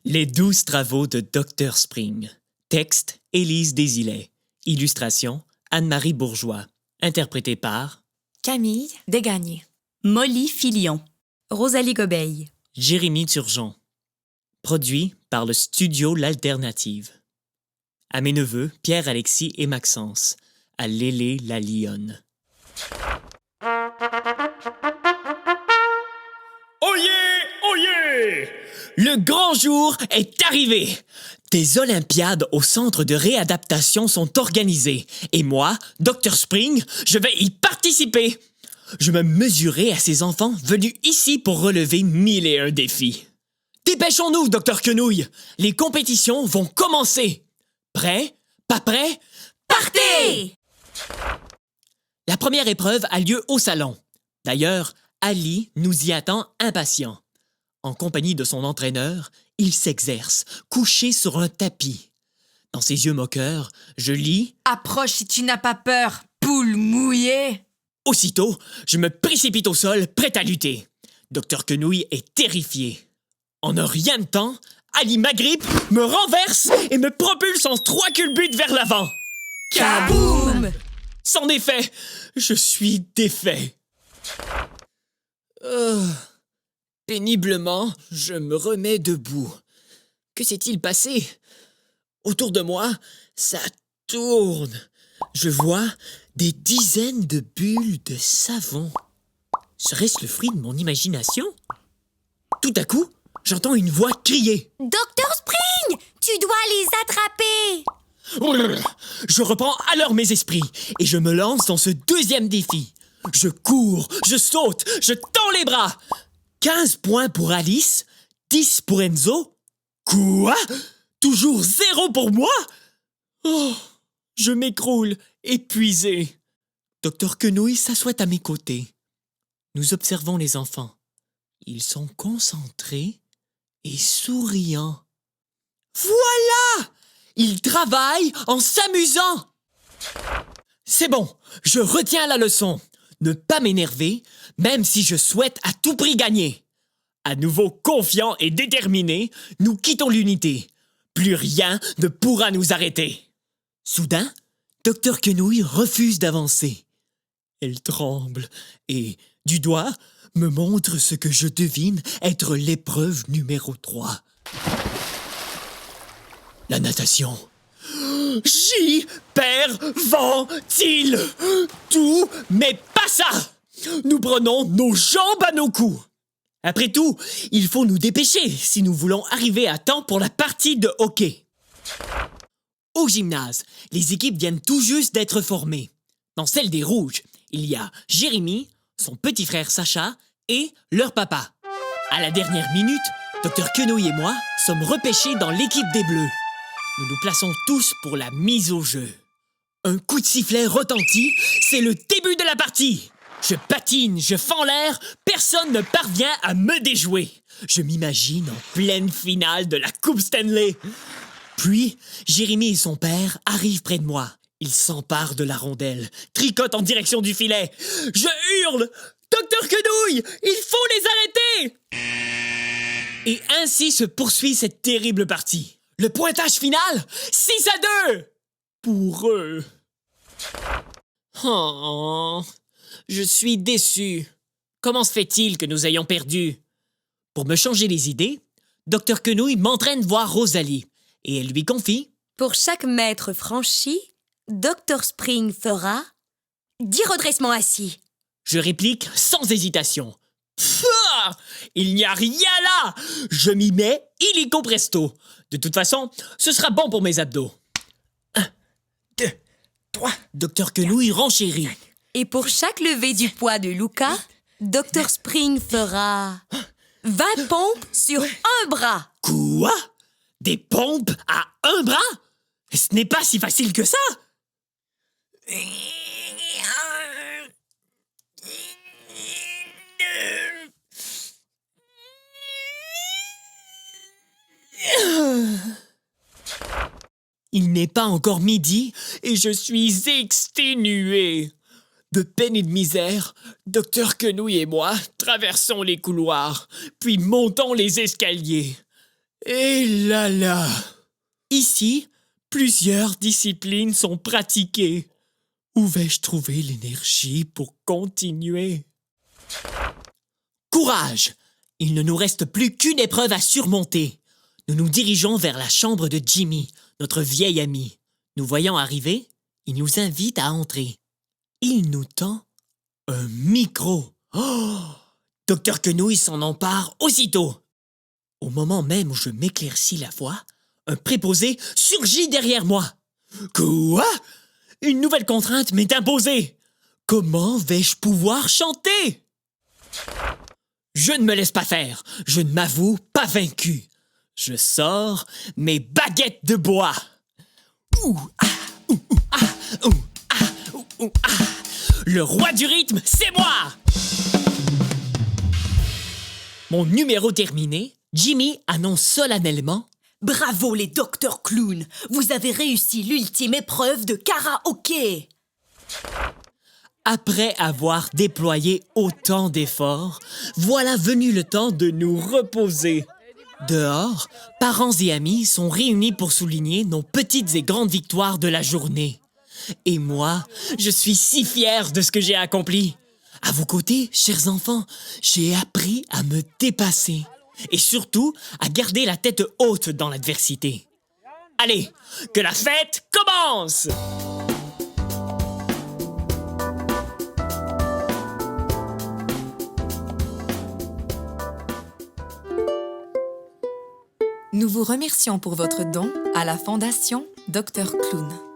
Les 12 travaux de Dr. Spring. Texte, Élise Desilets. Illustration, Anne-Marie Bourgeois. Interprété par Camille Desgagnés. Molly Filion. Rosalie Gobeil. Jérémy Turgeon. Produit par le studio L'Alternative. À mes neveux, Pierre, Alexis et Maxence. À Lélé la Lionne. Oyez! Oyez! Le grand jour est arrivé! Des Olympiades au centre de réadaptation sont organisées. Et moi, Dr. Spring, je vais y participer! Je me mesurerai à ces enfants venus ici pour relever 1001 défis. Dépêchons-nous, Dr. Quenouille! Les compétitions vont commencer! Prêt? Pas prêt? Partez! La première épreuve a lieu au salon. D'ailleurs, Ali nous y attend impatient. En compagnie de son entraîneur, il s'exerce, couché sur un tapis. Dans ses yeux moqueurs, je lis « Approche si tu n'as pas peur, poule mouillée !» Aussitôt, je me précipite au sol, prêt à lutter. Dr. Quenouille est terrifié. En un rien de temps, Ali m'agrippe, me renverse et me propulse en 3 culbutes vers l'avant. Kaboum! C'en est fait, je suis défait. Péniblement, je me remets debout. Que s'est-il passé? Autour de moi, ça tourne. Je vois des dizaines de bulles de savon. Serait-ce le fruit de mon imagination? Tout à coup, j'entends une voix crier. « Dr. Spring, tu dois les attraper !» Je reprends alors mes esprits et je me lance dans ce deuxième défi. Je cours, je saute, je tends les bras. 15 points pour Alice, 10 pour Enzo. Quoi? Toujours 0 pour moi? Oh, je m'écroule, épuisé. Dr. Quenouille s'assoit à mes côtés. Nous observons les enfants. Ils sont concentrés et souriants. Voilà! Ils travaillent en s'amusant. C'est bon, je retiens la leçon. Ne pas m'énerver, même si je souhaite à tout prix gagner. À nouveau confiants et déterminés, nous quittons l'unité. Plus rien ne pourra nous arrêter. Soudain, Dr. Quenouille refuse d'avancer. Elle tremble et, du doigt, me montre ce que je devine être l'épreuve numéro 3. La natation. J'hyperventile. Tout, mais pas ça. Nous prenons nos jambes à nos coups. Après tout, il faut nous dépêcher si nous voulons arriver à temps pour la partie de hockey. Au gymnase, les équipes viennent tout juste d'être formées. Dans celle des rouges, il y a Jérémy, son petit frère Sacha et leur papa. À la dernière minute, Dr. Quenouille et moi sommes repêchés dans l'équipe des bleus. Nous nous plaçons tous pour la mise au jeu. Un coup de sifflet retentit, c'est le début de la partie. Je patine, je fends l'air, personne ne parvient à me déjouer. Je m'imagine en pleine finale de la Coupe Stanley. Puis, Jérémy et son père arrivent près de moi. Ils s'emparent de la rondelle, tricotent en direction du filet. Je hurle « Dr. Quenouille, il faut les arrêter !» Et ainsi se poursuit cette terrible partie. Le pointage final, 6-2 pour eux. Oh, je suis déçu. Comment se fait-il que nous ayons perdu? Pour me changer les idées, Dr. Quenouille m'entraîne voir Rosalie et elle lui confie. Pour chaque mètre franchi, Dr. Spring fera 10 redressements assis. Je réplique sans hésitation. Pfff, il n'y a rien là! Je m'y mets illico presto. De toute façon, ce sera bon pour mes abdos. 1, 2, 3. Dr. Quenouille renchérit. Et pour chaque levée du poids de Luca, Dr. Spring fera 20 pompes sur un bras. Quoi? Des pompes à un bras? Ce n'est pas si facile que ça! Il n'est pas encore midi et je suis exténué. De peine et de misère, Dr. Quenouille et moi traversons les couloirs, puis montons les escaliers. Et là. Ici, plusieurs disciplines sont pratiquées. Où vais-je trouver l'énergie pour continuer? Courage! Il ne nous reste plus qu'une épreuve à surmonter. Nous nous dirigeons vers la chambre de Jimmy, notre vieil ami. Nous voyant arriver, il nous invite à entrer. Il nous tend un micro. Oh! Docteur Quenouille s'en empare aussitôt. Au moment même où je m'éclaircis la voix, un préposé surgit derrière moi. Quoi? Une nouvelle contrainte m'est imposée. Comment vais-je pouvoir chanter? Je ne me laisse pas faire. Je ne m'avoue pas vaincu. Je sors mes baguettes de bois. Le roi du rythme, c'est moi! Mon numéro terminé, Jimmy annonce solennellement: Bravo les docteurs clowns! Vous avez réussi l'ultime épreuve de karaoké! Après avoir déployé autant d'efforts, voilà venu le temps de nous reposer. Dehors, parents et amis sont réunis pour souligner nos petites et grandes victoires de la journée. Et moi, je suis si fier de ce que j'ai accompli. À vos côtés, chers enfants, j'ai appris à me dépasser et surtout à garder la tête haute dans l'adversité. Allez, que la fête commence! Nous vous remercions pour votre don à la Fondation Dr Clown.